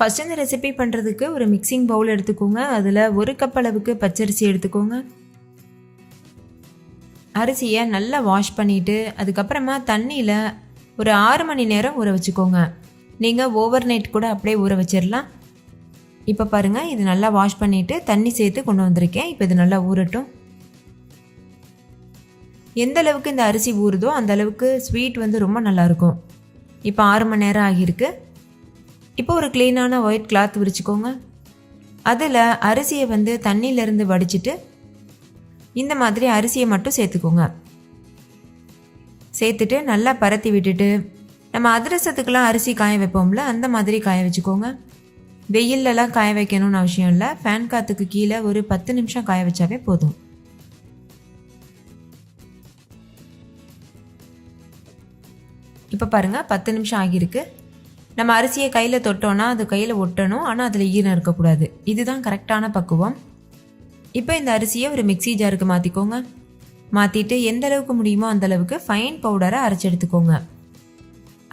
First இந்த recipe பண்ணுறதுக்கு ஒரு மிக்சிங் பவுல் எடுத்துக்கோங்க. அதில் 1 கப் அளவுக்கு பச்சரிசி எடுத்துக்கோங்க. அரிசியை நல்லா வாஷ் பண்ணிவிட்டு அதுக்கப்புறமா தண்ணியில் ஒரு 6 மணி நேரம் ஊற வச்சுக்கோங்க. நீங்கள் ஓவர் நைட் கூட அப்படியே ஊற வச்சிடலாம். இப்போ பாருங்கள், இது நல்லா வாஷ் பண்ணிவிட்டு தண்ணி சேர்த்து கொண்டு வந்திருக்கேன். இப்போ இது நல்லா ஊறட்டும். எந்த அளவுக்கு இந்த அரிசி ஊறுதோ அந்த அளவுக்கு ஸ்வீட் வந்து ரொம்ப நல்லாயிருக்கும். இப்போ 6 மணி நேரம் ஆகியிருக்கு. இப்போ ஒரு க்ளீனான ஒயிட் கிளாத் விரிச்சுக்கோங்க. அதில் அரிசியை வந்து தண்ணியிலேருந்து வடிச்சிட்டு இந்த மாதிரி அரிசியை மட்டும் சேர்த்துக்கோங்க. சேர்த்துட்டு நல்லா பரத்தி விட்டுட்டு நம்ம அதிரசத்துக்கெலாம் அரிசி காய வைப்போம்ல, அந்த மாதிரி காய வச்சுக்கோங்க. வெயிலெலாம் காய வைக்கணும்னு அவசியம் இல்லை. ஃபேன் காற்றுக்கு கீழே ஒரு 10 நிமிஷம் காய வச்சாவே போதும். இப்போ பாருங்கள், 10 நிமிஷம் ஆகியிருக்கு. நம்ம அரிசியை கையில் தொட்டோன்னா அது கையில் ஒட்டணும், ஆனால் அதில் ஈரம் இருக்கக்கூடாது. இதுதான் கரெக்டான பக்குவம். இப்போ இந்த அரிசியை ஒரு மிக்சி ஜாருக்கு மாற்றிக்கோங்க. மாற்றிட்டு எந்த அளவுக்கு முடியுமோ அந்தளவுக்கு ஃபைன் பவுடரை அரைச்சி எடுத்துக்கோங்க.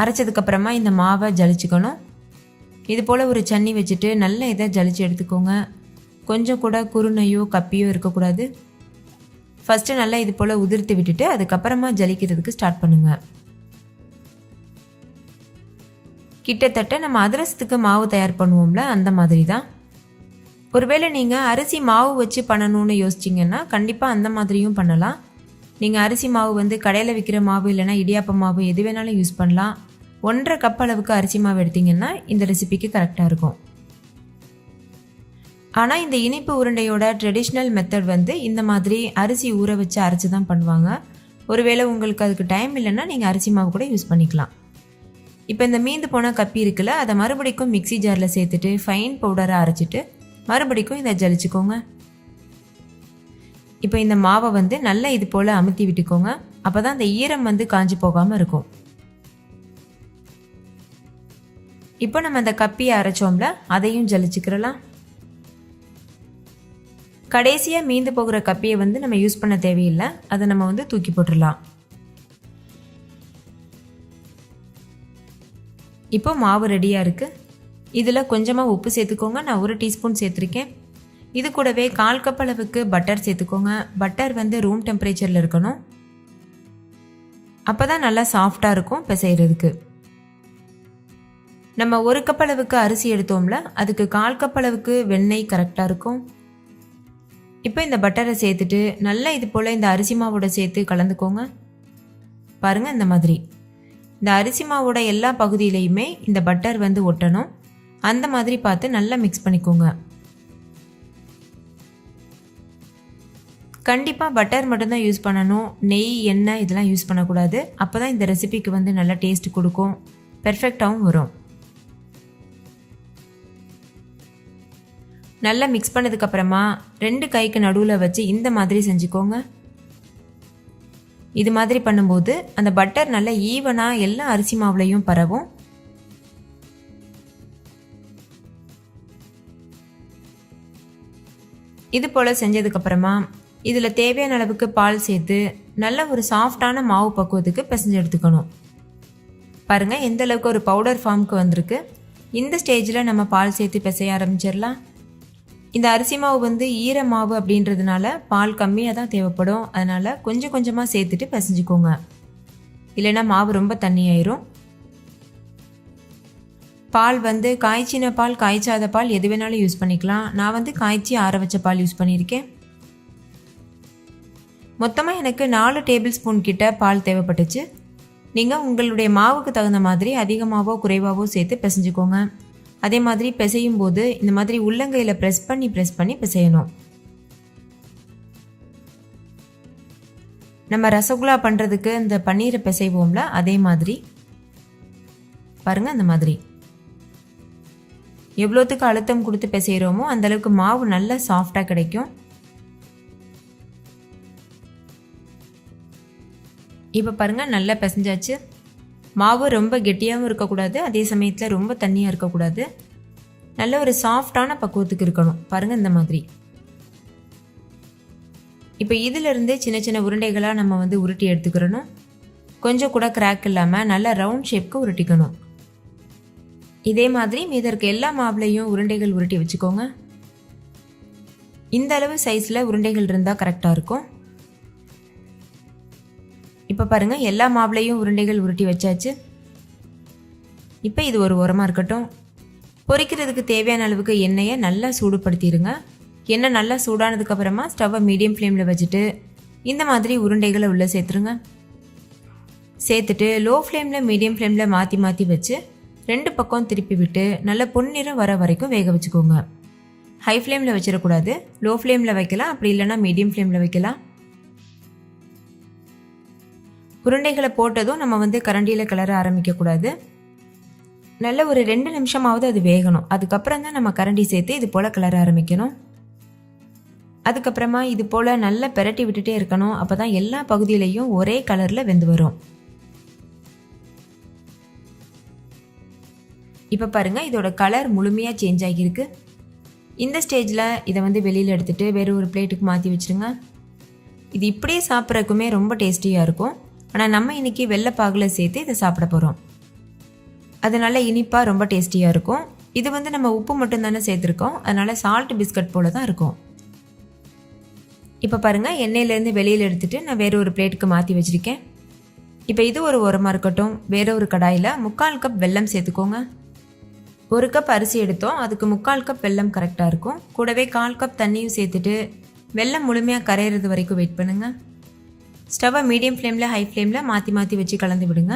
அரைச்சதுக்கப்புறமா இந்த மாவை ஜலிச்சுக்கணும். இது போல் ஒரு சன்னி வச்சுட்டு நல்ல இதை ஜலிச்சு எடுத்துக்கோங்க. கொஞ்சம் கூட குருணையோ கப்பியோ இருக்கக்கூடாது. ஃபஸ்ட்டு நல்லா இது போல் உதிர்த்து விட்டுட்டு அதுக்கப்புறமா ஜலிக்கிறதுக்கு ஸ்டார்ட் பண்ணுங்கள். கிட்டத்தட்ட நம்ம அதிரசத்துக்கு மாவு தயார் பண்ணுவோம்ல, அந்த மாதிரி தான். ஒருவேளை நீங்கள் அரிசி மாவு வச்சு பண்ணணும்னு யோசிச்சிங்கன்னா கண்டிப்பாக அந்த மாதிரியும் பண்ணலாம். நீங்கள் அரிசி மாவு வந்து கடையில் விற்கிற மாவு இல்லைனா இடியாப்ப மாவு எது வேணாலும் யூஸ் பண்ணலாம். 1.5 கப் அளவுக்கு அரிசி மாவு எடுத்திங்கன்னா இந்த ரெசிபிக்கு கரெக்டாக இருக்கும். ஆனால் இந்த இனிப்பு உருண்டையோட ட்ரெடிஷ்னல் மெத்தட் வந்து இந்த மாதிரி அரிசி ஊற வச்சு அரைச்சி தான் பண்ணுவாங்க. ஒருவேளை உங்களுக்கு அதுக்கு டைம் இல்லைன்னா நீங்கள் அரிசி மாவு கூட யூஸ் பண்ணிக்கலாம். இப்போ இந்த மீந்து போன கப்பி இருக்குல்ல, அதை மறுபடிக்கும் மிக்சி ஜாரில் சேர்த்துட்டு ஃபைன் பவுடரை அரைச்சிட்டு மறுபடிக்கும் இதை ஜலிச்சுக்கோங்க. இப்போ இந்த மாவை வந்து நல்லா இது போல் அமுத்தி விட்டுக்கோங்க. அப்போ தான் அந்த ஈரம் வந்து காஞ்சி போகாமல் இருக்கும். இப்போ நம்ம அந்த கப்பியை அரைச்சோம்ல, அதையும் ஜலிச்சுக்கிறலாம். கடைசியாக மீந்து போகிற கப்பியை வந்து நம்ம யூஸ் பண்ண தேவையில்லை. அதை நம்ம வந்து தூக்கி போட்டுடலாம். இப்போ மாவு ரெடியாக இருக்குது. இதில் கொஞ்சமாக உப்பு சேர்த்துக்கோங்க. நான் 1 டீஸ்பூன் சேர்த்துருக்கேன். இது கூடவே 1/4 கப் அளவுக்கு பட்டர் சேர்த்துக்கோங்க. பட்டர் வந்து ரூம் டெம்பரேச்சரில் இருக்கணும். அப்போ தான் நல்லா சாஃப்டாக இருக்கும் பிசைகிறதுக்கு. நம்ம 1 கப் அளவுக்கு அரிசி எடுத்தோம்ல, அதுக்கு 1/4 கப் அளவுக்கு வெண்ணெய் கரெக்டாக இருக்கும். இப்போ இந்த பட்டரை சேர்த்துட்டு நல்லா இது போல் இந்த அரிசி மாவோட சேர்த்து கலந்துக்கோங்க. பாருங்கள், இந்த மாதிரி இந்த அரிசி மாவோட எல்லா பகுதியிலையுமே இந்த பட்டர் வந்து ஒட்டணும். அந்த மாதிரி பார்த்து நல்லா மிக்ஸ் பண்ணிக்கோங்க. கண்டிப்பாக பட்டர் மட்டும்தான் யூஸ் பண்ணணும். நெய், எண்ணெய் இதெல்லாம் யூஸ் பண்ணக்கூடாது. அப்போ தான் இந்த ரெசிபிக்கு வந்து நல்லா டேஸ்ட் கொடுக்கும், பெர்ஃபெக்டாகவும் வரும். நல்லா மிக்ஸ் பண்ணதுக்கப்புறமா 2 கைக்கு நடுவில் வச்சு இந்த மாதிரி செஞ்சுக்கோங்க. இது மாதிரி பண்ணும்போது அந்த பட்டர் நல்லா ஈவனாக எல்லா அரிசி மாவுலையும் பரவும். இது போல் செஞ்சதுக்கப்புறமா இதில் தேவையான அளவுக்கு பால் சேர்த்து நல்ல ஒரு சாஃப்டான மாவு பக்குவத்துக்கு பிசைஞ்சு எடுத்துக்கணும். பாருங்கள், எந்த அளவுக்கு ஒரு பவுடர் ஃபார்முக்கு வந்திருக்கு. இந்த ஸ்டேஜில் நம்ம பால் சேர்த்து பிசைய ஆரம்பிச்சிடலாம். இந்த அரிசி மாவு வந்து ஈர மாவு அப்படின்றதுனால பால் கம்மியாக தான் தேவைப்படும். அதனால் கொஞ்சம் கொஞ்சமாக சேர்த்துட்டு பிசைஞ்சுக்கோங்க. இல்லைன்னா மாவு ரொம்ப தண்ணியாயிரும். பால் வந்து காய்ச்சின பால், காய்ச்சாத பால் எது வேணாலும் யூஸ் பண்ணிக்கலாம். நான் வந்து காய்ச்சி ஆற வச்ச பால் யூஸ் பண்ணியிருக்கேன். மொத்தமாக எனக்கு 4 டேபிள் ஸ்பூன் கிட்ட பால் தேவைப்பட்டுச்சு. நீங்கள் உங்களுடைய மாவுக்கு தகுந்த மாதிரி அதிகமாகவோ குறைவாகவோ சேர்த்து பிசைஞ்சுக்கோங்க. அதே மாதிரி பிசையும் போது இந்த மாதிரி உள்ளங்கையில் ப்ரெஸ் பண்ணி பிசையணும். நம்ம ரசகுல்லா பண்ணுறதுக்கு இந்த பன்னீரை பிசைவோம்ல, அதே மாதிரி பாருங்கள். அந்த மாதிரி எவ்வளோத்துக்கு அழுத்தம் கொடுத்து பிசைகிறோமோ அந்தளவுக்கு மாவு நல்லா சாஃப்டாக கிடைக்கும். இப்போ பாருங்கள், நல்லா பிசைஞ்சாச்சு. மாவு ரொம்ப கெட்டியாகவும் இருக்கக்கூடாது, அதே சமயத்தில் ரொம்ப தண்ணியாக இருக்கக்கூடாது. நல்ல ஒரு சாஃப்டான பக்குவத்துக்கு இருக்கணும். பாருங்கள், இந்த மாதிரி இப்போ இதிலிருந்து சின்ன சின்ன உருண்டைகளாக நம்ம வந்து உருட்டி எடுத்துக்கிறணும். கொஞ்சம் கூட கிராக் இல்லாமல் நல்லா ரவுண்ட் ஷேப்க்கு உருட்டிக்கணும். இதே மாதிரி மீதி இருக்க எல்லா மாவுலையும் உருண்டைகள் உருட்டி வச்சுக்கோங்க. இந்த அளவு சைஸில் உருண்டைகள் இருந்தால் கரெக்டாக இருக்கும். இப்போ பாருங்கள், எல்லா மாவுலையும் உருண்டைகள் உருட்டி வச்சாச்சு. இப்போ இது ஒரு ஓரமாக இருக்கட்டும். பொரிக்கிறதுக்கு தேவையான அளவுக்கு எண்ணெயை நல்லா சூடுபடுத்திடுங்க. எண்ணெய் நல்லா சூடானதுக்கப்புறமா ஸ்டவ்வை மீடியம் ஃப்ளேமில் வச்சுட்டு இந்த மாதிரி உருண்டைகளை உள்ளே சேர்த்துருங்க. சேர்த்துட்டு லோ ஃப்ளேமில் மீடியம் ஃப்ளேமில் மாற்றி மாற்றி வச்சு 2 பக்கம் திருப்பி விட்டு நல்ல பொன்னிறம் வர வரைக்கும் வேக வச்சுக்கோங்க. ஹை ஃப்ளேமில் வச்சிடக்கூடாது, லோ ஃப்ளேமில் வைக்கலாம், அப்படி இல்லைனா மீடியம் ஃப்ளேமில் வைக்கலாம். உருண்டைகளை போட்டதும் நம்ம வந்து கரண்டியில் கிளற ஆரம்பிக்கக்கூடாது. நல்ல ஒரு 2 நிமிஷமாவது அது வேகணும். அதுக்கப்புறம் தான் நம்ம கரண்டி சேர்த்து இது போல் கிளற ஆரம்பிக்கணும். அதுக்கப்புறமா இது போல் நல்லா பெரட்டி விட்டுட்டே இருக்கணும். அப்போ தான் எல்லா பகுதியிலையும் ஒரே கலரில் வெந்து வரும். இப்போ பாருங்கள், இதோட கலர் முழுமையாக சேஞ்ச் ஆகியிருக்கு. இந்த ஸ்டேஜில் இதை வந்து வெளியில் எடுத்துகிட்டு வேறு ஒரு பிளேட்டுக்கு மாற்றி வச்சுருங்க. இது இப்படியே சாப்பிட்றதுக்குமே ரொம்ப டேஸ்டியாக இருக்கும். ஆனால் நம்ம இன்றைக்கி வெள்ளைப்பாகில் சேர்த்து இதை சாப்பிட போகிறோம். அதனால் இனிப்பாக ரொம்ப டேஸ்டியாக இருக்கும். இது வந்து நம்ம உப்பு மட்டும் தானே சேர்த்துருக்கோம், அதனால் சால்ட் பிஸ்கட் போல் தான் இருக்கும். இப்போ பாருங்கள், எண்ணெயிலேருந்து வெளியில் எடுத்துகிட்டு நான் வேறு ஒரு பிளேட்டுக்கு மாற்றி வச்சுருக்கேன். இப்போ இது ஒரு ஓரமாக இருக்கட்டும். வேறு ஒரு கடாயில் 3/4 கப் வெல்லம் சேர்த்துக்கோங்க. 1 கப் அரிசி எடுத்தோம், அதுக்கு 3/4 கப் வெல்லம் கரெக்டாக இருக்கும். கூடவே 1/4 கப் தண்ணியும் சேர்த்துட்டு வெல்லம் முழுமையாக கரையிறது வரைக்கும் வெயிட் பண்ணுங்கள். ஸ்டவ்வை மீடியம் ஃப்ளேமில் ஹை ஃப்ளேமில் மாற்றி மாற்றி வச்சு கலந்து விடுங்க.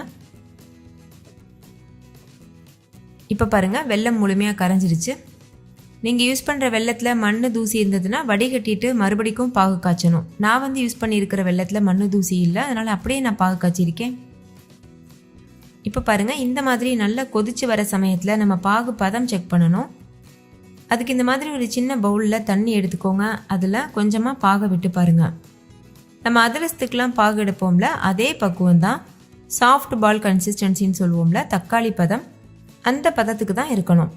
இப்போ பாருங்கள், வெல்லம் முழுமையாக கரைஞ்சிருச்சு. நீங்கள் யூஸ் பண்ணுற வெல்லத்தில் மண் தூசி இருந்ததுன்னா வடிகட்டிட்டு மறுபடிக்கும் பாகு காய்ச்சணும். நான் வந்து யூஸ் பண்ணியிருக்கிற வெல்லத்தில் மண் தூசி இல்லை, அதனால் அப்படியே நான் பாகு காய்ச்சிருக்கேன். இப்போ பாருங்கள், இந்த மாதிரி நல்லா கொதித்து வர சமயத்தில் நம்ம பாகு பதம் செக் பண்ணணும். அதுக்கு இந்த மாதிரி ஒரு சின்ன பவுலில் தண்ணி எடுத்துக்கோங்க. அதில் கொஞ்சமாக பாகை விட்டு பாருங்கள். நம்ம அதிரசத்துக்கெலாம் பாகு எடுப்போம்ல, அதே பக்குவம் தான். சாஃப்ட் பால் கன்சிஸ்டன்சின்னு சொல்லுவோம்ல, தக்காளி பதம், அந்த பதத்துக்கு தான் இருக்கணும்.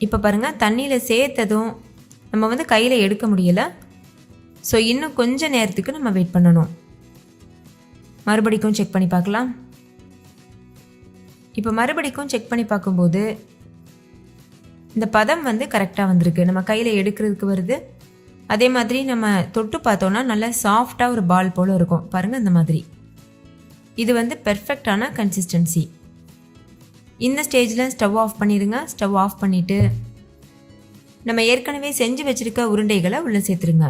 இப்போ பாருங்கள், தண்ணியில் சேர்த்ததும் நம்ம வந்து கையில் எடுக்க முடியலை. ஸோ இன்னும் கொஞ்சம் நேரத்துக்கு நம்ம வெயிட் பண்ணணும். மறுபடிக்கும் செக் பண்ணி பார்க்கலாம். இப்போ மறுபடிக்கும் செக் பண்ணி பார்க்கும்போது இந்த பதம் வந்து கரெக்டாக வந்திருக்கு. நம்ம கையில் எடுக்கிறதுக்கு வருது. அதே மாதிரி நம்ம தொட்டு பார்த்தோன்னா நல்லா சாஃப்டாக ஒரு பால் போல் இருக்கும். பாருங்கள், இந்த மாதிரி. இது வந்து பெர்ஃபெக்டான கன்சிஸ்டன்சி. இந்த ஸ்டேஜில் ஸ்டவ் ஆஃப் பண்ணிடுங்க. ஸ்டவ் ஆஃப் பண்ணிவிட்டு நம்ம ஏற்கனவே செஞ்சு வச்சுருக்க உருண்டைகளை உள்ளே சேர்த்துருங்க.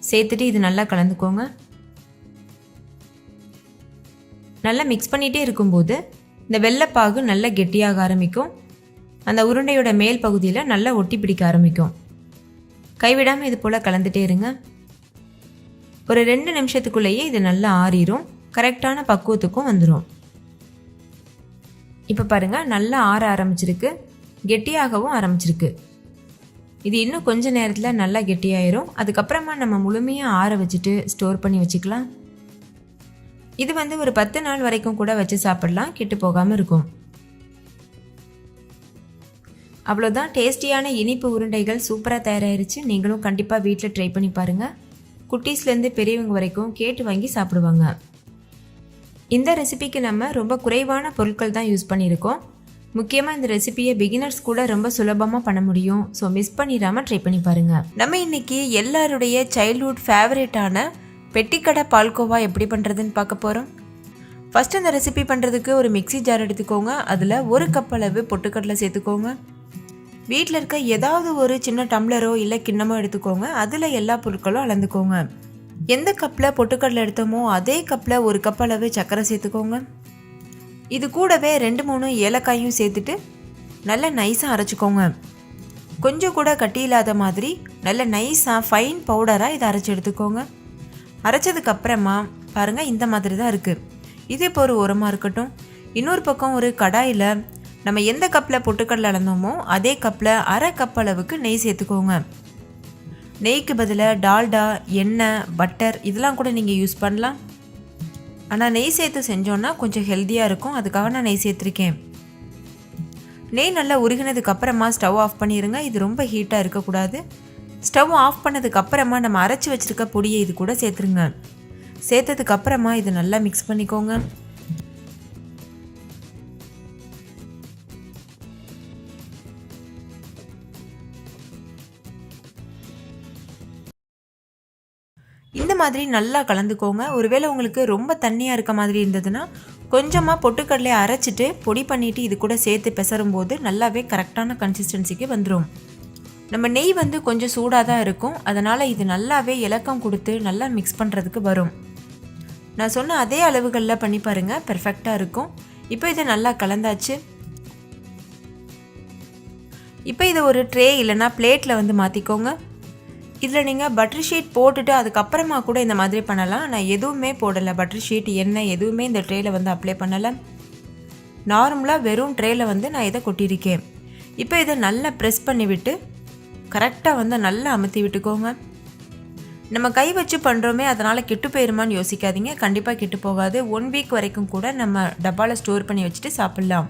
சேர்த்துட்டு இது நல்லா கலந்துக்கோங்க. நல்லா மிக்ஸ் பண்ணிகிட்டே இருக்கும்போது இந்த வெள்ளைப்பாகு நல்லா கெட்டியாக ஆரம்பிக்கும். அந்த உருண்டையோட மேல் பகுதியில் நல்லா ஒட்டி பிடிக்க ஆரம்பிக்கும். கைவிடாமல் இது போல் கலந்துகிட்டே இருங்க. ஒரு 2 நிமிஷத்துக்குள்ளேயே இது நல்லா ஆறிடும். கரெக்டான பக்குவத்துக்கும் வந்துடும். இப்போ பாருங்கள், நல்லா ஆற ஆரம்பிச்சிருக்கு, கெட்டியாகவும் ஆரம்பிச்சிருக்கு. இது இன்னும் கொஞ்ச நேரத்தில் நல்லா கெட்டியாயிரும். அதுக்கப்புறமா நம்ம முழுமையாக ஆற வச்சுட்டு ஸ்டோர் பண்ணி வச்சுக்கலாம். இது வந்து ஒரு 10 நாள் வரைக்கும் கூட வச்சு சாப்பிடலாம், கெட்டு போகாமல் இருக்கும். அவ்வளோதான், டேஸ்டியான இனிப்பு உருண்டைகள் சூப்பராக தயாராகிருச்சு. நீங்களும் கண்டிப்பாக வீட்டில் ட்ரை பண்ணி பாருங்கள். குட்டீஸ்லேருந்து பெரியவங்க வரைக்கும் கேட்டு வாங்கி சாப்பிடுவாங்க. இந்த ரெசிபிக்கு நம்ம ரொம்ப குறைவான பொருட்கள் தான் யூஸ் பண்ணியிருக்கோம். முக்கியமாக இந்த ரெசிபியை பிகினர்ஸ் கூட ரொம்ப சுலபமாக பண்ண முடியும். ஸோ மிஸ் பண்ணிடாமல் ட்ரை பண்ணி பாருங்கள். நம்ம இன்றைக்கி எல்லாருடைய சைல்ட்ஹுட் ஃபேவரேட்டான பெட்டிக்கடை பால்கோவா எப்படி பண்ணுறதுன்னு பார்க்க போகிறோம். ஃபஸ்ட்டு இந்த ரெசிபி பண்ணுறதுக்கு ஒரு மிக்ஸி ஜார் எடுத்துக்கோங்க. அதில் 1 கப் அளவு பொட்டுக்கடலை சேர்த்துக்கோங்க. வீட்டில் இருக்க ஏதாவது ஒரு சின்ன டம்ளரோ இல்லை கிண்ணமோ எடுத்துக்கோங்க. அதில் எல்லா பொருட்களும் அளந்துக்கோங்க. எந்த கப்பில் பொட்டுக்கடலை எடுத்தோமோ அதே கப்பில் 1 கப் அளவு சர்க்கரை சேர்த்துக்கோங்க. இது கூடவே 2-3 ஏலக்காயும் சேர்த்துட்டு நல்லா நைஸாக அரைச்சிக்கோங்க. கொஞ்சம் கூட கட்டி இல்லாத மாதிரி நல்ல நைஸாக ஃபைன் பவுடராக இதை அரைச்சி எடுத்துக்கோங்க. அரைச்சதுக்கப்புறமா பாருங்கள், இந்த மாதிரி தான் இருக்குது. இது இப்போ ஒரு ஓரமாக இருக்கட்டும். இன்னொரு பக்கம் ஒரு கடாயில் நம்ம எந்த கப்பில் பொட்டுக்கடலை அளந்தோமோ அதே கப்பில் 1/2 கப் அளவுக்கு நெய் சேர்த்துக்கோங்க. நெய்க்கு பதிலாக டால்டா, எண்ணெய், பட்டர் இதெல்லாம் கூட நீங்கள் யூஸ் பண்ணலாம். ஆனால் நெய் சேர்த்து செஞ்சோன்னா கொஞ்சம் ஹெல்த்தியாக இருக்கும், அதுக்காக நான் நெய் சேர்த்துருக்கேன். நெய் நல்லா உருகினதுக்கு அப்புறமா ஸ்டவ் ஆஃப் பண்ணிடுங்க. இது ரொம்ப ஹீட்டாக இருக்கக்கூடாது. ஸ்டவ் ஆஃப் பண்ணதுக்கு அப்புறமா நம்ம அரைச்சி வச்சுருக்க பொடியை இது கூட சேர்த்துருங்க. சேர்த்ததுக்கு அப்புறமா இது நல்லா மிக்ஸ் பண்ணிக்கோங்க. இந்த மாதிரி நல்லா கலந்துக்கோங்க. ஒருவேளை உங்களுக்கு ரொம்ப தண்ணியாக இருக்க மாதிரி இருந்ததுன்னா கொஞ்சமாக பொட்டுக்கடலையை அரைச்சிட்டு பொடி பண்ணிவிட்டு இது கூட சேர்த்து பெசரும்போது நல்லாவே கரெக்டான கன்சிஸ்டன்சிக்கு வந்துடும். நம்ம நெய் வந்து கொஞ்சம் சூடாக தான் இருக்கும், அதனால் இது நல்லாவே இலக்கம் கொடுத்து நல்லா மிக்ஸ் பண்ணுறதுக்கு வரும். நான் சொன்ன அதே அளவுகளில் பண்ணி பாருங்கள், பெர்ஃபெக்டாக இருக்கும். இப்போ இதை நல்லா கலந்தாச்சு. இப்போ இதை ஒரு ட்ரே இல்லைனா பிளேட்டில் வந்து மாற்றிக்கோங்க. இதில் நீங்கள் பட்டர் ஷீட் போட்டுட்டு அதுக்கப்புறமா கூட இந்த மாதிரி பண்ணலாம். நான் எதுவுமே போடலை, பட்டர் ஷீட் எண்ணெய் எதுவுமே இந்த ட்ரேயில் வந்து அப்ளை பண்ணலை. நார்மலாக வெறும் ட்ரேயில் வந்து நான் இதை கொட்டியிருக்கேன். இப்போ இதை நல்லா ப்ரெஸ் பண்ணி விட்டு கரெக்டாக வந்து நல்லா அமுத்தி விட்டுக்கோங்க. நம்ம கை வச்சு பண்ணுறோமே, அதனால் கெட்டு போயிருமான்னு யோசிக்காதீங்க. கண்டிப்பாக கெட்டு போகாது. 1 வீக் வரைக்கும் கூட நம்ம டப்பாவில் ஸ்டோர் பண்ணி வச்சுட்டு சாப்பிட்லாம்.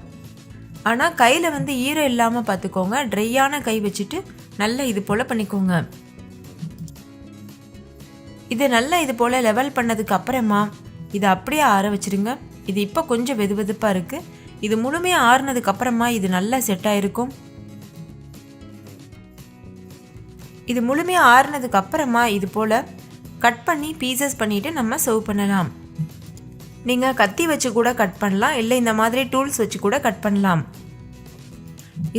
ஆனால் கையில் வந்து ஈரம் இல்லாமல் பார்த்துக்கோங்க. ட்ரையான கை வச்சுட்டு நல்லா இது போல் பண்ணிக்கோங்க. இது நல்லா இது போல் லெவல் பண்ணதுக்கு அப்புறமா இதை அப்படியே ஆற வச்சுருங்க. இது இப்போ கொஞ்சம் வெது வெதுப்பாக இருக்குது. இது முழுமையாக ஆறுனதுக்கு அப்புறமா இது நல்லா செட் ஆகிருக்கும். இது முழுமையாக ஆறுனதுக்கு அப்புறமா இது போல் கட் பண்ணி பீசஸ் பண்ணிவிட்டு நம்ம சர்வ் பண்ணலாம். நீங்கள் கத்தி வச்சு கூட கட் பண்ணலாம், இல்லை இந்த மாதிரி டூல்ஸ் வச்சு கூட கட் பண்ணலாம்.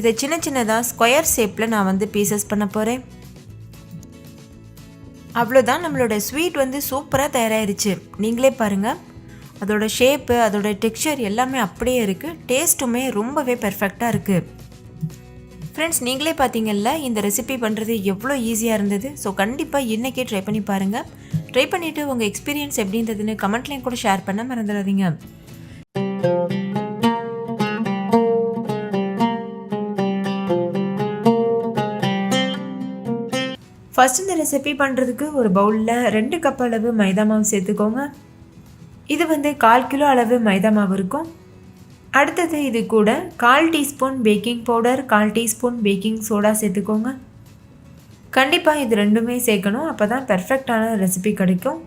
இதை சின்ன சின்னதாக ஸ்கொயர் ஷேப்பில் நான் வந்து பீசஸ் பண்ண போகிறேன். அவ்வளோதான், நம்மளோட ஸ்வீட் வந்து சூப்பராக தயாராகிருச்சு. நீங்களே பாருங்கள், அதோட ஷேப்பு அதோட டெக்ஸ்சர் எல்லாமே அப்படியே இருக்குது. டேஸ்ட்டுமே ரொம்பவே பெர்ஃபெக்டாக இருக்குது. ஃப்ரெண்ட்ஸ், நீங்களே பார்த்தீங்கல்ல இந்த ரெசிபி பண்ணுறது எவ்வளோ ஈஸியாக இருந்தது. ஸோ கண்டிப்பாக இன்றைக்கே ட்ரை பண்ணி பாருங்கள். ட்ரை பண்ணிவிட்டு உங்கள் எக்ஸ்பீரியன்ஸ் எப்படி இருந்ததுன்னு கமெண்ட்லேயும் கூட ஷேர் பண்ண மறந்துடாதீங்க. ஃபஸ்ட் இந்த ரெசிபி பண்ணுறதுக்கு ஒரு பவுலில் 2 கப் அளவு மைதா மாவு சேர்த்துக்கோங்க. இது வந்து 1/4 கிலோ அளவு மைதா மாவு இருக்கும். அடுத்தது இது கூட 1/4 teaspoon baking powder, 1/4 teaspoon baking soda சேர்த்துக்கோங்க. கண்டிப்பாக இது ரெண்டுமே சேர்க்கணும், அப்போ தான் பெர்ஃபெக்டான ரெசிபி கிடைக்கும்.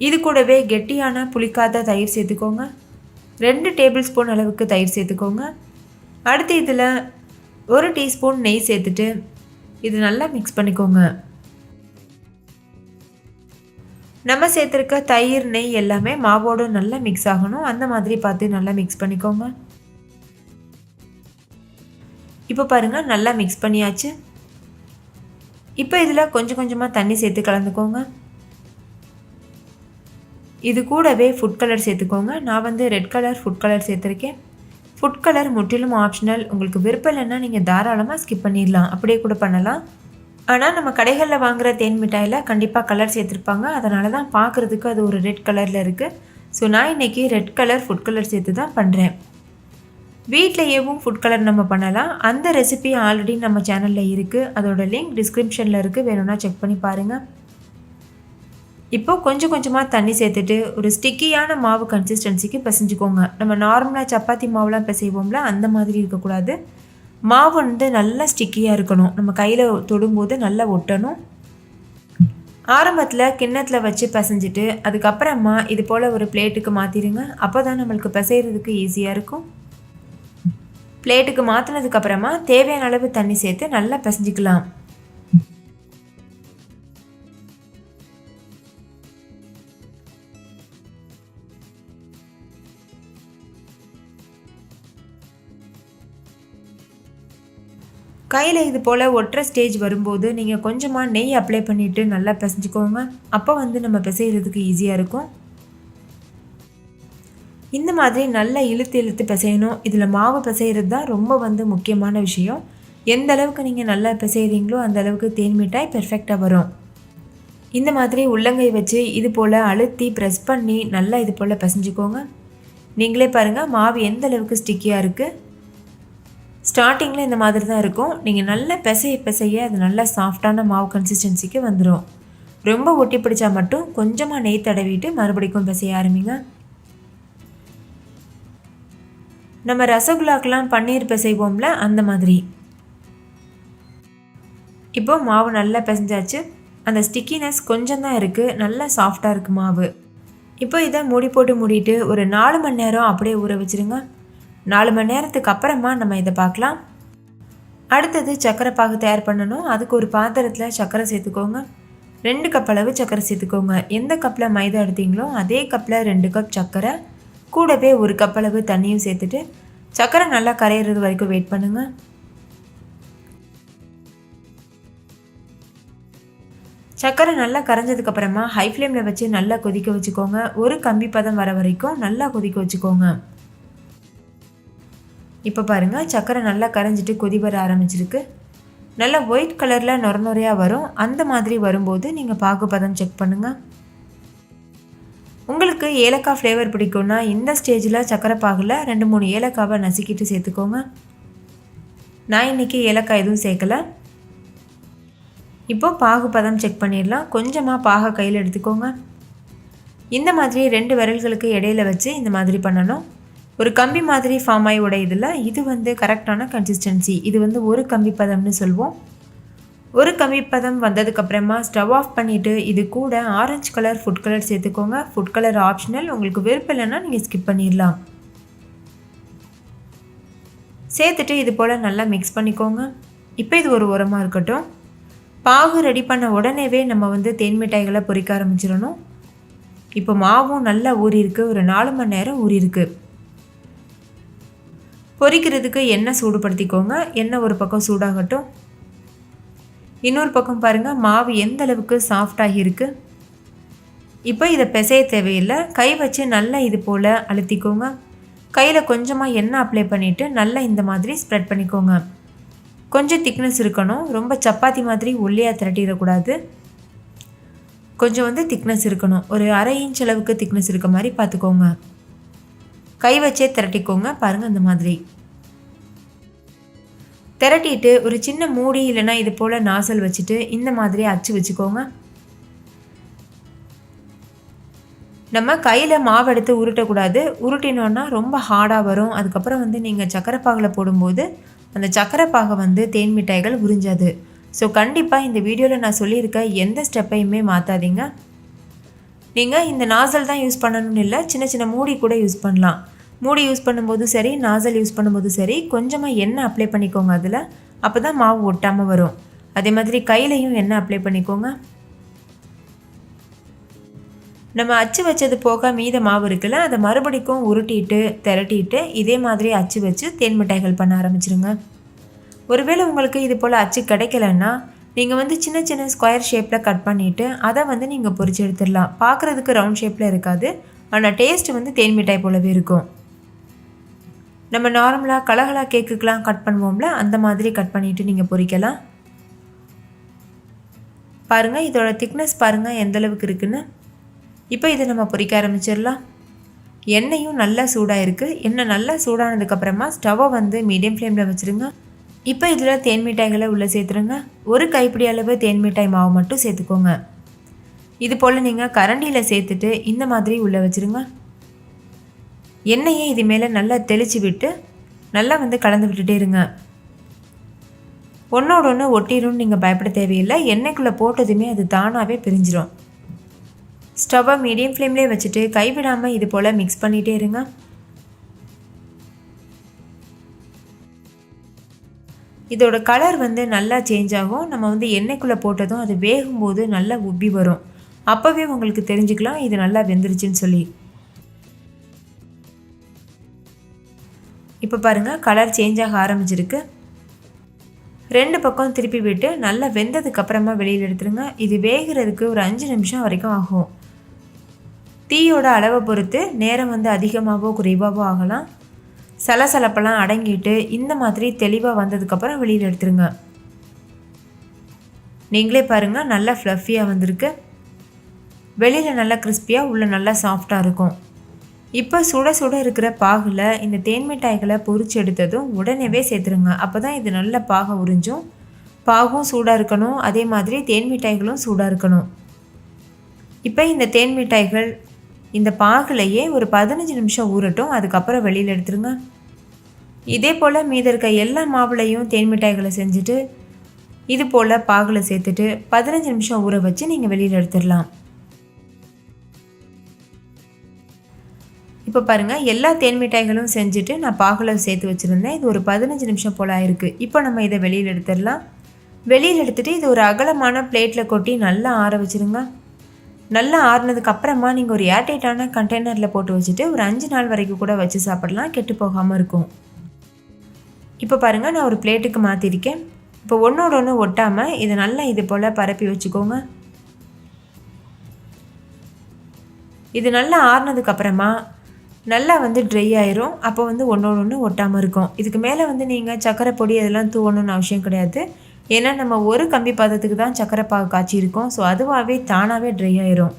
இது கூடவே கெட்டியான புளிக்காத தயிர் சேர்த்துக்கோங்க. 2 டேபிள் ஸ்பூன் அளவுக்கு தயிர் சேர்த்துக்கோங்க. அடுத்து இதில் 1 டீஸ்பூன் நெய் சேர்த்துட்டு இது நல்லா மிக்ஸ் பண்ணிக்கோங்க. நம்ம சேர்த்துருக்க தயிர் நெய் எல்லாமே மாவோடு நல்லா மிக்ஸ் ஆகணும், அந்த மாதிரி பார்த்து நல்லா மிக்ஸ் பண்ணிக்கோங்க. இப்போ பாருங்கள், நல்லா மிக்ஸ் பண்ணியாச்சு. இப்போ இதில் கொஞ்சம் கொஞ்சமாக தண்ணி சேர்த்து கலந்துக்கோங்க. இது கூடவே ஃபுட் கலர் சேர்த்துக்கோங்க. நான் வந்து ரெட் கலர் ஃபுட் கலர் சேர்த்துருக்கேன். ஃபுட் கலர் முற்றிலும் ஆப்ஷனல். உங்களுக்கு விருப்பம் இல்லைன்னா நீங்கள் தாராளமாக ஸ்கிப் பண்ணிடலாம், அப்படியே கூட பண்ணலாம். ஆனால் நம்ம கடைகளில் வாங்குகிற தேன் மிட்டாயில் கண்டிப்பாக கலர் சேர்த்துருப்பாங்க, அதனால தான் பார்க்குறதுக்கு அது ஒரு ரெட் கலரில் இருக்குது. ஸோ நான் இன்றைக்கி ரெட் கலர் ஃபுட் கலர் சேர்த்து தான் பண்ணுறேன். வீட்டிலையேவும் ஃபுட் கலர் நம்ம பண்ணலாம். அந்த ரெசிபி ஆல்ரெடி நம்ம சேனலில் இருக்குது, அதோட லிங்க் டிஸ்கிரிப்ஷனில் இருக்குது, வேணும்னா செக் பண்ணி பாருங்கள். இப்போது கொஞ்சம் கொஞ்சமாக தண்ணி சேர்த்துட்டு ஒரு ஸ்டிக்கியான மாவு கன்சிஸ்டன்சிக்கு பிசைஞ்சுக்கோங்க. நம்ம நார்மலாக சப்பாத்தி மாவுலாம் பிசைவோம்ல, அந்த மாதிரி இருக்கக்கூடாது. மாவு வந்து நல்லா ஸ்டிக்கியாக இருக்கணும், நம்ம கையில் தொடும்போது நல்லா ஒட்டணும். ஆரம்பத்தில் கிண்ணத்தில் வச்சு பிசைஞ்சிட்டு அதுக்கப்புறமா இது போல் ஒரு பிளேட்டுக்கு மாற்றிடுங்க. அப்போ தான் நம்மளுக்கு பிசைகிறதுக்கு ஈஸியாக இருக்கும். பிளேட்டுக்கு மாற்றினதுக்கப்புறமா தேவையான அளவு தண்ணி சேர்த்து நல்லா பிசைஞ்சிக்கலாம். கையில் இது போல் ஒட்டுற ஸ்டேஜ் வரும்போது நீங்கள் கொஞ்சமாக நெய் அப்ளை பண்ணிவிட்டு நல்லா பிசைஞ்சிக்கோங்க. அப்போ வந்து நம்ம பிசைகிறதுக்கு ஈஸியாக இருக்கும். இந்த மாதிரி நல்லா இழுத்து இழுத்து பிசையணும். இதில் மாவு பிசைகிறது தான் ரொம்ப வந்து முக்கியமான விஷயம். எந்த அளவுக்கு நீங்கள் நல்லா பிசைகிறீங்களோ அந்த அளவுக்கு தேன் மிட்டாய் பெர்ஃபெக்டாக வரும். இந்த மாதிரி உள்ளங்கை வச்சு இது போல் அழுத்தி ப்ரெஸ் பண்ணி நல்லா இது போல் பிசைஞ்சிக்கோங்க. நீங்களே பாருங்கள் மாவு எந்த அளவுக்கு ஸ்டிக்கியாக இருக்குது. ஸ்டார்டிங்கில் இந்த மாதிரி தான் இருக்கும். நீங்கள் நல்லா பிசைய அது நல்லா சாஃப்டான மாவு கன்சிஸ்டன்சிக்கு வந்துடும். ரொம்ப ஒட்டி பிடிச்சா மட்டும் கொஞ்சமாக நெய் தடவிட்டு மறுபடிக்கும் பிசைய ஆரம்பிங்க. நம்ம ரசகுல்லாக்கெலாம் பன்னீர் பிசைவோம்ல, அந்த மாதிரி. இப்போ மாவு நல்லா பிசைஞ்சாச்சு. அந்த ஸ்டிக்கினஸ் கொஞ்சம் தான் இருக்குது, நல்லா சாஃப்டாக இருக்குது மாவு. இப்போ இதை மூடி போட்டு மூடிட்டு ஒரு 4 மணி நேரம் அப்படியே ஊற வச்சுருங்க. 4 மணி நேரத்துக்கு அப்புறமா நம்ம இதை பார்க்கலாம். அடுத்தது சர்க்கரை பாகு தயார் பண்ணணும். அதுக்கு ஒரு பாத்திரத்தில் சர்க்கரை சேர்த்துக்கோங்க. 2 கப் அளவு சர்க்கரை சேர்த்துக்கோங்க. எந்த கப்பில் மைதா எடுத்தீங்களோ அதே கப்பில் 2 கப் சர்க்கரை, கூடவே 1 கப் அளவு தண்ணியும் சேர்த்துட்டு சர்க்கரை நல்லா கரையிறது வரைக்கும் வெயிட் பண்ணுங்கள். சர்க்கரை நல்லா கரைஞ்சதுக்கப்புறமா ஹை ஃப்ளேமில் வச்சு நல்லா கொதிக்க வச்சுக்கோங்க. ஒரு கம்பி பதம் வர வரைக்கும் நல்லா கொதிக்க வச்சுக்கோங்க. இப்போ பாருங்கள், சர்க்கரை நல்லா கரைஞ்சிட்டு கொதி வர ஆரம்பிச்சிருக்கு. நல்லா ஒயிட் கலரில் நுரையாக வரும். அந்த மாதிரி வரும்போது நீங்கள் பாகு பதம் செக் பண்ணுங்கள். உங்களுக்கு ஏலக்காய் ஃப்ளேவர் பிடிக்கும்னா இந்த ஸ்டேஜில் சர்க்கரை பாகில் 2-3 ஏலக்காவை நசுக்கிட்டு சேர்த்துக்கோங்க. நான் இன்றைக்கி ஏலக்காய் எதுவும் சேர்க்கலை. இப்போது பாகு பதம் செக் பண்ணிடலாம். கொஞ்சமாக பாகை கையில் எடுத்துக்கோங்க. இந்த மாதிரி 2 விரல்களுக்கு இடையில வச்சு இந்த மாதிரி பண்ணணும். ஒரு கம்பி மாதிரி ஃபார்ம் ஆகி உடையதில்ல. இது கரெக்டான கன்சிஸ்டன்சி. இது ஒரு கம்பி பதம்னு சொல்வோம். ஒரு கம்பி பதம் வந்ததுக்கப்புறமா ஸ்டவ் ஆஃப் பண்ணிவிட்டு இது கூட ஆரஞ்சு கலர் ஃபுட் கலர் சேர்த்துக்கோங்க. ஃபுட் கலர் ஆப்ஷனல், உங்களுக்கு விருப்பம் இல்லைன்னா நீங்கள் ஸ்கிப் பண்ணிடலாம். சேர்த்துட்டு இது போல் நல்லா மிக்ஸ் பண்ணிக்கோங்க. இப்போ இது ஒரு உரமாக இருக்கட்டும். பாகு ரெடி பண்ண உடனேவே நம்ம தேன் மிட்டாய்களை பொரிக்க ஆரம்பிச்சிடணும். இப்போ மாவும் நல்லா ஊறியிருக்கு. ஒரு 4 மணி நேரம் ஊறியிருக்கு. பொரிக்கிறதுக்கு எண்ணெய் சூடுபடுத்திக்கோங்க. எண்ணெய் ஒரு பக்கம் சூடாகட்டும். இன்னொரு பக்கம் பாருங்கள், மாவு எந்த அளவுக்கு சாஃப்டாகி இருக்குது. இப்போ இதை பிசைய தேவையில்லை. கை வச்சு நல்லா இது போல் அழுத்திக்கோங்க. கையில் கொஞ்சமாக எண்ணெய் அப்ளை பண்ணிவிட்டு நல்லா இந்த மாதிரி ஸ்ப்ரெட் பண்ணிக்கோங்க. கொஞ்சம் திக்னஸ் இருக்கணும். ரொம்ப சப்பாத்தி மாதிரி ஒல்லியாக திரட்டிடக்கூடாது. கொஞ்சம் திக்னஸ் இருக்கணும். ஒரு 1/2 இன்ச் அளவுக்கு திக்னஸ் இருக்க மாதிரி பார்த்துக்கோங்க. கை வச்சே திரட்டிக்கோங்க. பாருங்கள், அந்த மாதிரி திரட்டிட்டு ஒரு சின்ன மூடி இல்லைன்னா இது போல் நாசல் வச்சுட்டு இந்த மாதிரி அச்சு வச்சுக்கோங்க. நம்ம கையில் மாவு எடுத்து உருட்டக்கூடாது. உருட்டினோன்னா ரொம்ப ஹார்டாக வரும். அதுக்கப்புறம் நீங்கள் சக்கரை பாகில் போடும்போது அந்த சக்கரை பாகை தேன் மிட்டாய்கள் உறிஞ்சாது. ஸோ கண்டிப்பாக இந்த வீடியோவில் நான் சொல்லியிருக்க எந்த ஸ்டெப்பையுமே மாற்றாதீங்க. நீங்கள் இந்த நாசல் தான் யூஸ் பண்ணணும்னு இல்லை, சின்ன சின்ன மூடி கூட யூஸ் பண்ணலாம். மூடி யூஸ் பண்ணும்போது சரி, நாசல் யூஸ் பண்ணும்போது சரி, கொஞ்சமாக எண்ணெய் அப்ளை பண்ணிக்கோங்க. அதில் அப்போ தான் மாவு ஒட்டாமல் வரும். அதே மாதிரி கையிலையும் எண்ணெய் அப்ளை பண்ணிக்கோங்க. நம்ம அச்சு வச்சது போக மீத மாவு இருக்குல்ல, அதை மறுபடிக்கும் உருட்டிட்டு திரட்டிட்டு இதே மாதிரி அச்சு வச்சு தேன் மிட்டாய்கள் பண்ண ஆரம்பிச்சிருங்க. ஒருவேளை உங்களுக்கு இது போல் அச்சு கிடைக்கலன்னா நீங்கள் சின்ன சின்ன ஸ்கொயர் ஷேப்பில் கட் பண்ணிவிட்டு அதை நீங்கள் பொரிச்சு எடுத்துடலாம். பார்க்குறதுக்கு ரவுண்ட் ஷேப்பில் இருக்காது, ஆனால் டேஸ்ட் தேன் மிட்டாய் போலவே இருக்கும். நம்ம நார்மலாக கலகலா கேக்குக்கெலாம் கட் பண்ணுவோம்ல, அந்த மாதிரி கட் பண்ணிவிட்டு நீங்கள் பொரிக்கலாம். பாருங்கள், இதோட திக்னஸ் பாருங்கள் எந்தளவுக்கு இருக்குன்னு. இப்போ இதை நம்ம பொரிக்க ஆரம்பிச்சிடலாம். எண்ணெயும் நல்லா சூடாக இருக்குது. எண்ணெய் நல்லா சூடானதுக்கப்புறமா ஸ்டவ்வை மீடியம் ஃப்ளேமில் வச்சுருங்க. இப்போ இதில் தேன் மிட்டாய்களை உள்ளே சேர்த்துருங்க. ஒரு கைப்பிடி அளவு தேன் மிட்டாய் மாவு மட்டும் சேர்த்துக்கோங்க. இது போல் நீங்கள் கரண்டியில் சேர்த்துட்டு இந்த மாதிரி உள்ளே வச்சுருங்க. எண்ணெயை இது மேலே நல்லா தெளித்து விட்டு நல்லா கலந்து விட்டுட்டே இருங்க. ஒன்றோட ஒன்று ஒட்டிடும்னு நீங்கள் பயப்பட தேவையில்லை. எண்ணெய்க்குள்ளே போட்டதுமே அது தானாகவே பிரிஞ்சிடும். ஸ்டவ்வை மீடியம் ஃப்ளேம்லேயே வச்சுட்டு கைவிடாமல் இது போல் மிக்ஸ் பண்ணிகிட்டே இருங்க. இதோட கலர் நல்லா சேஞ்ச் ஆகும். நம்ம எண்ணெய்க்குள்ளே போட்டதும் அது வேகும்போது நல்லா உப்பி வரும். அப்போவே உங்களுக்கு தெரிஞ்சுக்கலாம் இது நல்லா வெந்துருச்சுன்னு சொல்லி. இப்போ பாருங்கள், கலர் சேஞ்ச் ஆக ஆரம்பிச்சிருக்கு. 2 பக்கம் திருப்பி விட்டு நல்லா வெந்ததுக்கப்புறமா வெளியில் எடுத்துருங்க. இது வேகிறதுக்கு ஒரு 5 நிமிஷம் வரைக்கும் ஆகும். தீயோட அளவை பொறுத்து நேரம் அதிகமாகவோ குறைவாகவோ ஆகலாம். சலசலப்பெல்லாம் அடங்கிட்டு இந்த மாதிரி தெளிவாக வந்ததுக்கப்புறம் வெளியில் எடுத்துருங்க. நீங்களே பாருங்கள், நல்லா ஃப்ளஃபியாக வந்திருக்கு. வெளியில் நல்லா கிறிஸ்பியாக, உள்ள நல்லா சாஃப்டாக இருக்கும். இப்போ சுட சுட இருக்கிற பாகில் இந்த தேன் மிட்டாய்களை பொரிச்சு எடுத்ததும் உடனேவே சேர்த்துருங்க. அப்போ தான் இது நல்ல பாகை உறிஞ்சும். பாகும் சூடாக இருக்கணும், அதே மாதிரி தேன் மிட்டாய்களும் சூடாக இருக்கணும். இப்போ இந்த தேன் மிட்டாய்கள் இந்த பாகுலையே ஒரு 15 நிமிஷம் ஊறட்டும். அதுக்கப்புறம் வெளியில் எடுத்துருங்க. இதே போல் மீத இருக்க எல்லா மாவுலையும் தேன் மிட்டாய்களை செஞ்சுட்டு இது போல் பாகில் சேர்த்துட்டு 15 நிமிஷம் ஊற வச்சு நீங்கள் வெளியில் எடுத்துடலாம். இப்போ பாருங்கள், எல்லா தேன் மிட்டாய்களும் செஞ்சுட்டு நான் பாகில் சேர்த்து வச்சுருந்தேன். இது ஒரு 15 நிமிஷம் போல் ஆயிருக்கு. இப்போ நம்ம இதை வெளியில் எடுத்துடலாம். வெளியில் எடுத்துகிட்டு இது ஒரு அகலமான பிளேட்டில் கொட்டி நல்லா ஆற வச்சுருங்க. நல்லா ஆறுனதுக்கு அப்புறமா நீங்கள் ஒரு ஏர்டைட்டான கண்டெய்னரில் போட்டு வச்சுட்டு ஒரு 5 நாள் வரைக்கும் கூட வச்சு சாப்பிடலாம், கெட்டு போகாமல் இருக்கும். இப்போ பாருங்கள், நான் ஒரு பிளேட்டுக்கு மாற்றிருக்கேன். இப்போ ஒன்றோட ஒன்று ஒட்டாமல் இதை நல்லா இது போல் பரப்பி வச்சுக்கோங்க. இது நல்லா ஆறுனதுக்கப்புறமா நல்லா ட்ரை ஆயிரும். அப்போ ஒன்றோட ஒன்று ஒட்டாமல் இருக்கும். இதுக்கு மேலே நீங்கள் சர்க்கரை பொடி அதெல்லாம் தூவணும்னு அவசியம் கிடையாது. ஏன்னா நம்ம ஒரு கம்பி பதத்துக்கு தான் சர்க்கரை பாகு காய்ச்சிருக்கோம். ஸோ அதுவாகவே தானாகவே ட்ரை ஆயிரும்.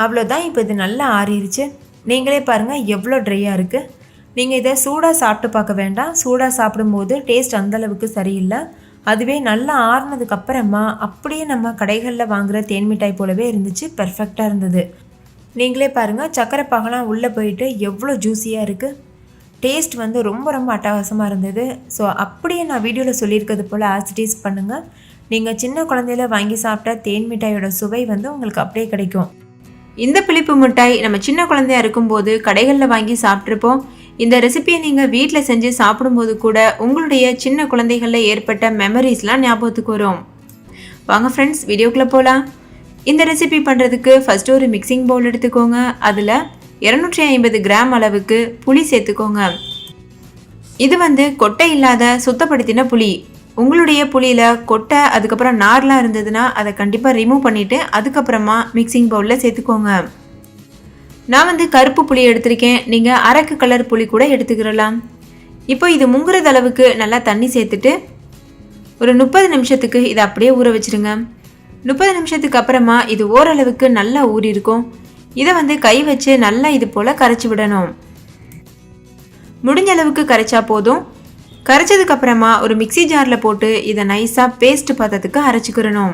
அவ்வளோதான். இப்போ இது நல்லா ஆறிடுச்சு. நீங்களே பாருங்கள் எவ்வளோ ட்ரையாக இருக்குது. நீங்கள் இதை சூடாக சாப்பிட்டு பார்க்க வேண்டாம். சூடாக சாப்பிடும்போது டேஸ்ட் அந்தளவுக்கு சரியில்லை. அதுவே நல்லா ஆறுனதுக்கப்புறமா அப்படியே நம்ம கடைகளில் வாங்குகிற தேன் மிட்டாய் போலவே இருந்துச்சு. பெர்ஃபெக்டாக இருந்தது. நீங்களே பாருங்கள், சர்க்கரை பாகெல்லாம் உள்ளே போயிட்டு எவ்வளோ ஜூஸியாக இருக்குது. டேஸ்ட் ரொம்ப ரொம்ப அட்டகாசமாக இருந்தது. ஸோ அப்படியே நான் வீடியோவில் சொல்லியிருக்கிறது போல் ஆசிட்டீஸ் பண்ணுங்கள். நீங்கள் சின்ன குழந்தையில வாங்கி சாப்பிட்ட தேன் மிட்டாயோட சுவை உங்களுக்கு அப்படியே கிடைக்கும். இந்த புளிப்பு மிட்டாய் நம்ம சின்ன குழந்தையா இருக்கும்போது கடைகளில் வாங்கி சாப்பிட்ருப்போம். இந்த ரெசிபியை நீங்கள் வீட்டில் செஞ்சு சாப்பிடும்போது கூட உங்களுடைய சின்ன குழந்தைகளில் ஏற்பட்ட மெமரிஸ்லாம் ஞாபகத்துக்கு வரும். வாங்க ஃப்ரெண்ட்ஸ், வீடியோக்குள்ளே போகலாம். இந்த ரெசிபி பண்ணுறதுக்கு ஃபஸ்ட்டு ஒரு மிக்சிங் பவுல் எடுத்துக்கோங்க. அதில் 250 கிராம் அளவுக்கு புளி சேர்த்துக்கோங்க. இது கொட்டை இல்லாத சுத்தப்படுத்தின புளி. உங்களுடைய புளியில் கொட்டை அதுக்கப்புறம் நார்லாம் இருந்ததுன்னா அதை கண்டிப்பாக ரிமூவ் பண்ணிவிட்டு அதுக்கப்புறமா மிக்சிங் பவுலில் சேர்த்துக்கோங்க. நான் கருப்பு புளி எடுத்திருக்கேன். நீங்கள் அரக்கு கலர் புளி கூட எடுத்துக்கிறலாம். இப்போ இது முங்குறது அளவுக்கு நல்லா தண்ணி சேர்த்துட்டு ஒரு 30 நிமிஷத்துக்கு இதை அப்படியே ஊற வச்சுருங்க. 30 நிமிஷத்துக்கு அப்புறமா இது ஓரளவுக்கு நல்லா ஊறி இருக்கும். இதை கை வச்சு நல்லா இது போல் கரைச்சி விடணும். முடிஞ்ச அளவுக்கு கரைச்சா போதும். கரைச்சதுக்கப்புறமா ஒரு மிக்சி ஜாரில் போட்டு இதை நைஸாக பேஸ்ட் பதத்துக்கு அரைச்சிக்கிறணும்.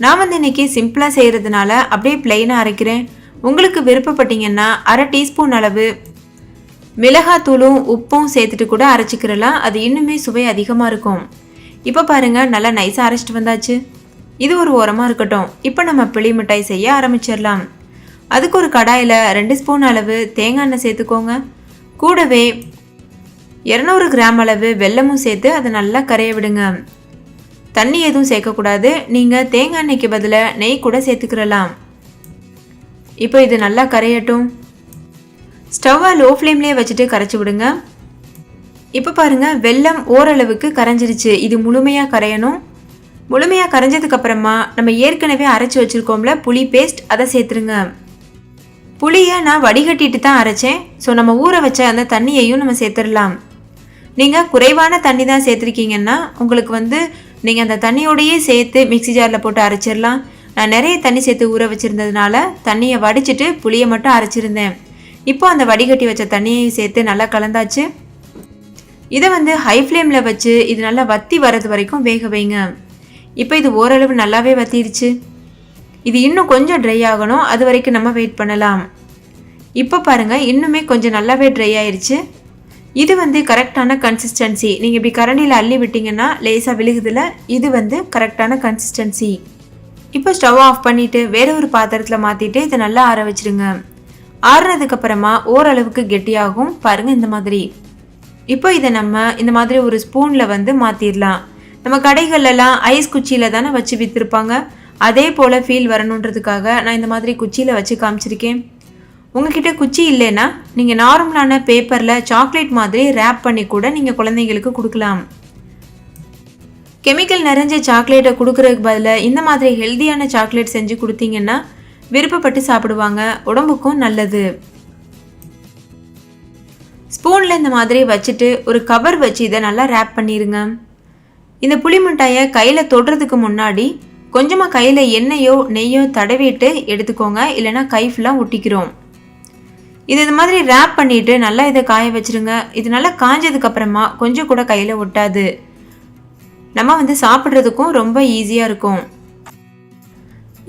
நான் இன்னைக்கு சிம்பிளாக செய்கிறதுனால அப்படியே பிளெயினாக அரைக்கிறேன். உங்களுக்கு விருப்பப்பட்டீங்கன்னா அரை டீஸ்பூன் அளவு மிளகாத்தூளும் உப்பும் சேர்த்துட்டு கூட அரைச்சிக்கிறலாம். அது இன்னுமே சுவை அதிகமாக இருக்கும். இப்போ பாருங்கள், நல்லா நைஸாக அரைச்சிட்டு வந்தாச்சு. இது ஒரு ஓரமாக இருக்கட்டும். இப்போ நம்ம புளி மிட்டாய் செய்ய ஆரம்பிச்சிடலாம். அதுக்கு ஒரு கடாயில் 2 ஸ்பூன் அளவு தேங்காய் எண்ணெய் சேர்த்துக்கோங்க. கூடவே 200 கிராம் அளவு வெல்லமும் சேர்த்து அதை நல்லா கரைய விடுங்க. தண்ணி எதுவும் சேர்க்கக்கூடாது. நீங்கள் தேங்காய் எண்ணெய்க்கு பதிலாக நெய் கூட சேர்த்துக்கிறலாம். இப்போ இது நல்லா கரையட்டும். ஸ்டவ்வை லோ ஃப்ளேம்லேயே வச்சுட்டு கரைச்சி விடுங்க. இப்போ பாருங்கள், வெல்லம் ஓரளவுக்கு கரைஞ்சிருச்சு. இது முழுமையாக கரையணும். முழுமையாக கரைஞ்சதுக்கப்புறமா நம்ம ஏற்கனவே அரைச்சி வச்சுருக்கோம்ல புளி பேஸ்ட், அதை சேர்த்துருங்க. புளியை நான் வடிகட்டிட்டு தான் அரைச்சேன். ஸோ நம்ம ஊற வச்ச அந்த தண்ணியையும் நம்ம சேர்த்துடலாம். நீங்கள் குறைவான தண்ணி தான் சேர்த்துருக்கீங்கன்னா உங்களுக்கு நீங்கள் அந்த தண்ணியோடையே சேர்த்து மிக்சி ஜாரில் போட்டு அரைச்சிடலாம். நான் நிறைய தண்ணி சேர்த்து ஊற வச்சுருந்ததுனால தண்ணியை வடிச்சிட்டு புளியை மட்டும் அரைச்சிருந்தேன். இப்போ அந்த வடிகட்டி வச்ச தண்ணியை சேர்த்து நல்லா கலந்தாச்சு. இதை ஹை ஃப்ளேமில் வச்சு இது நல்லா வத்தி வர்றது வரைக்கும் வேக வைங்க. இப்போ இது ஓரளவு நல்லாவே வத்திடுச்சு. இது இன்னும் கொஞ்சம் ட்ரை ஆகணும். அது வரைக்கும் நம்ம வெயிட் பண்ணலாம். இப்போ பாருங்கள், இன்னுமே கொஞ்சம் நல்லாவே ட்ரை ஆயிடுச்சு. இது கரெக்டான கன்சிஸ்டன்சி. நீங்கள் இப்படி கரண்டியில் அள்ளி விட்டிங்கன்னா லேசாக விழுகுதில்ல, இது கரெக்டான கன்சிஸ்டன்சி. இப்போ ஸ்டவ் ஆஃப் பண்ணிவிட்டு வேற ஒரு பாத்திரத்தில் மாற்றிட்டு இதை நல்லா ஆற வச்சுருங்க. ஆறுனதுக்கப்புறமா ஓரளவுக்கு கெட்டியாகும். பாருங்கள் இந்த மாதிரி. இப்போ இதை நம்ம இந்த மாதிரி ஒரு ஸ்பூனில் மாற்றிடலாம். நம்ம கடைகள்லாம் ஐஸ் குச்சியில் தானே வச்சு விற்றுருப்பாங்க. அதே போல் ஃபீல் வரணுன்றதுக்காக நான் இந்த மாதிரி குச்சியில் வச்சு காமிச்சிருக்கேன். உங்ககிட்ட குச்சி இல்லைன்னா நீங்கள் நார்மலான பேப்பரில் சாக்லேட் மாதிரி ரேப் பண்ணி கூட நீங்கள் குழந்தைங்களுக்கு கொடுக்கலாம். கெமிக்கல் நிறைஞ்ச சாக்லேட்டை கொடுக்கறதுக்கு பதிலாக இந்த மாதிரி ஹெல்த்தியான சாக்லேட் செஞ்சு கொடுத்தீங்கன்னா விருப்பப்பட்டு சாப்பிடுவாங்க. உடம்புக்கும் நல்லது. ஸ்பூனில் இந்த மாதிரி வச்சுட்டு ஒரு கவர் வச்சு இதை நல்லா ரேப் பண்ணிடுங்க. இந்த புளி மிட்டாயை கையில் தொடுறதுக்கு முன்னாடி கொஞ்சமாக கையில் எண்ணெயோ நெய்யோ தடவிட்டு எடுத்துக்கோங்க. இல்லைனா கை ஃபுல்லாக ஒட்டிக்கிறோம். இது இந்த மாதிரி ரேப் பண்ணிவிட்டு நல்லா இதை காய வச்சுருங்க. இது நல்லா காஞ்சதுக்கப்புறமா கொஞ்சம் கூட கையில் ஒட்டாது. நம்ம சாப்பிட்றதுக்கும் ரொம்ப ஈஸியாக இருக்கும்.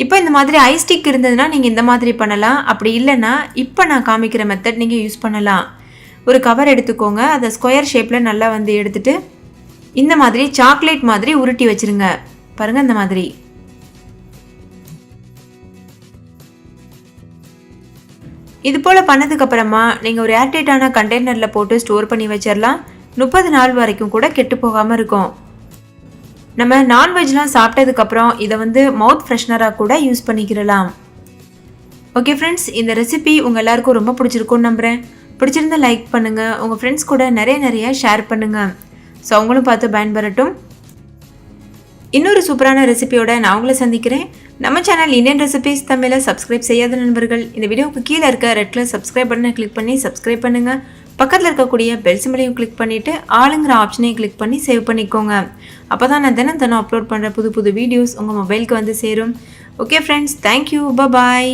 இப்போ இந்த மாதிரி ஐஸ் ஸ்டிக் இருந்ததுன்னா நீங்கள் இந்த மாதிரி பண்ணலாம். அப்படி இல்லைன்னா இப்போ நான் காமிக்கிற மெத்தட் நீங்கள் யூஸ் பண்ணலாம். ஒரு கவர் எடுத்துக்கோங்க. அதை ஸ்கொயர் ஷேப்பில் நல்லா எடுத்துட்டு இந்த மாதிரி சாக்லேட் மாதிரி உருட்டி வச்சிருங்க. பாருங்க இந்த மாதிரி. இது போல பண்ணதுக்கு அப்புறமா நீங்க ஒரு ஏர்டைட்டான கண்டெய்னர்ல போட்டு ஸ்டோர் பண்ணி வச்சிடலாம். 30 நாள் வரைக்கும் கூட கெட்டு போகாம இருக்கும். நம்ம நான்வெஜ்லாம் சாப்பிட்டதுக்கு அப்புறம் இதை மவுத் ஃப்ரெஷ்னராக கூட யூஸ் பண்ணிக்கிறலாம். ஓகே ஃப்ரெண்ட்ஸ், இந்த ரெசிபி உங்கள் எல்லாருக்கும் ரொம்ப பிடிச்சிருக்கும்னு நம்புகிறேன். பிடிச்சிருந்தா லைக் பண்ணுங்கள், உங்கள் ஃப்ரெண்ட்ஸ் கூட நிறைய ஷேர் பண்ணுங்கள். ஸோ அவங்களும் பார்த்து பயன்பெறட்டும். இன்னொரு சூப்பரான ரெசிபியோட நான் உங்களை சந்திக்கிறேன். நம்ம சேனல் இந்தியன் ரெசிபிஸ் தமிழை சப்ஸ்கிரைப் செய்யாத நண்பர்கள் இந்த வீடியோவுக்கு கீழே இருக்க ரெட் கலர் சப்ஸ்கிரைப் பட்டனை கிளிக் பண்ணி சப்ஸ்கிரைப் பண்ணுங்கள். பக்கத்தில் இருக்கக்கூடிய பெல் சிம்பலையும் கிளிக் பண்ணிவிட்டு ஆளுங்கிற ஆப்ஷனையும் கிளிக் பண்ணி சேவ் பண்ணிக்கோங்க. அப்போ தான் நான் தினம் அப்லோட் பண்ணுற புது வீடியோஸ் உங்கள் மொபைலுக்கு சேரும். ஓகே ஃப்ரெண்ட்ஸ், தேங்க்யூ, பாய்.